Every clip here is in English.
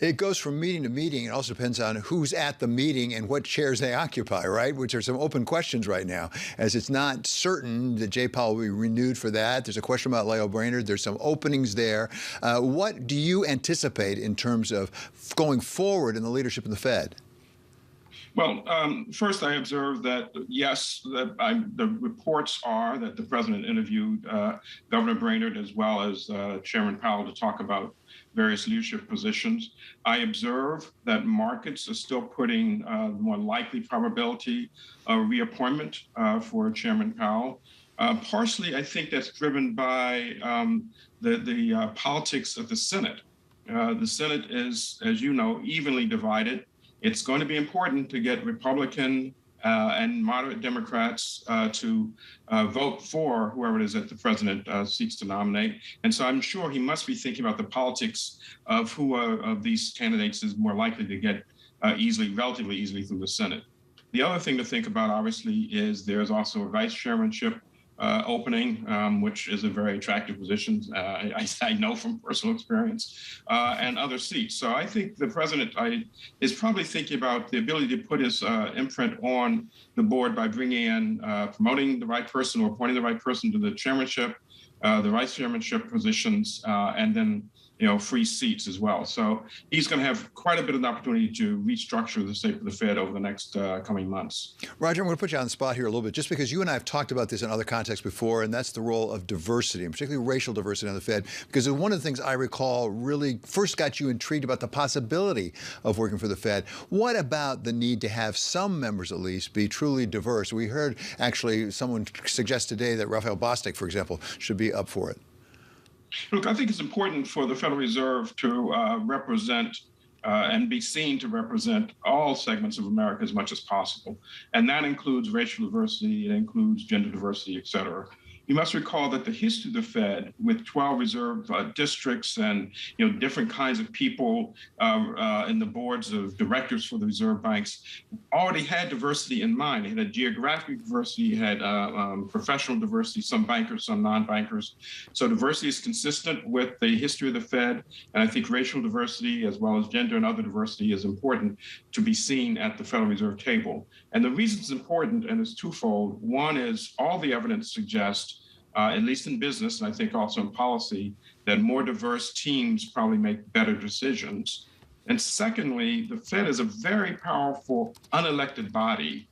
It goes from meeting to meeting. It also depends on who's at the meeting and what chairs they occupy, right? Which are some open questions right now, as it's not certain that Jay Powell will be renewed for that. There's a question about Leo Brainerd. There's some openings there. What do you anticipate in terms of going forward in the leadership of the Fed? Well, first, I observed that, yes, the reports are that the president interviewed Governor Brainerd as well as Chairman Powell to talk about various leadership positions. I observe that markets are still putting more likely probability of reappointment for Chairman Powell. Partially, I think that's driven by the politics of the Senate. The Senate is, as you know, evenly divided. It's going to be important to get Republican and moderate Democrats to vote for whoever it is that the president seeks to nominate. And so I'm sure he must be thinking about the politics of who of these candidates is more likely to get relatively easily through the Senate. The other thing to think about, obviously, is there's also a vice chairmanship opening, which is a very attractive position, I know from personal experience, and other seats. So I think the president is probably thinking about the ability to put his imprint on the board by bringing in, promoting the right person or appointing the right person to the chairmanship, the vice chairmanship positions, and then free seats as well. So he's going to have quite a bit of an opportunity to restructure the shape of the Fed over the next coming months. Roger, I'm going to put you on the spot here a little bit, just because you and I have talked about this in other contexts before, and that's the role of diversity, and particularly racial diversity on the Fed, because one of the things I recall really first got you intrigued about the possibility of working for the Fed. What about the need to have some members, at least, be truly diverse? We heard, actually, someone suggest today that Raphael Bostic, for example, should be up for it. Look, I think it's important for the Federal Reserve to represent and be seen to represent all segments of America as much as possible. And that includes racial diversity, it includes gender diversity, et cetera. You must recall that the history of the Fed, with 12 reserve districts and different kinds of people in the boards of directors for the reserve banks, already had diversity in mind. It had geographic diversity, it had professional diversity, some bankers, some non-bankers. So diversity is consistent with the history of the Fed, and I think racial diversity as well as gender and other diversity is important to be seen at the Federal Reserve table. And the reason it's important, and it's twofold. One is all the evidence suggests, at least in business, and I think also in policy, that more diverse teams probably make better decisions. And secondly, the Fed is a very powerful, unelected body,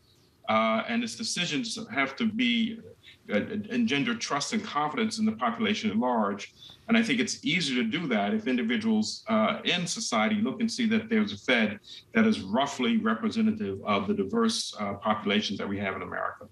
and its decisions have to be engender trust and confidence in the population at large. And I think it's easier to do that if individuals in society look and see that there's a Fed that is roughly representative of the diverse populations that we have in America.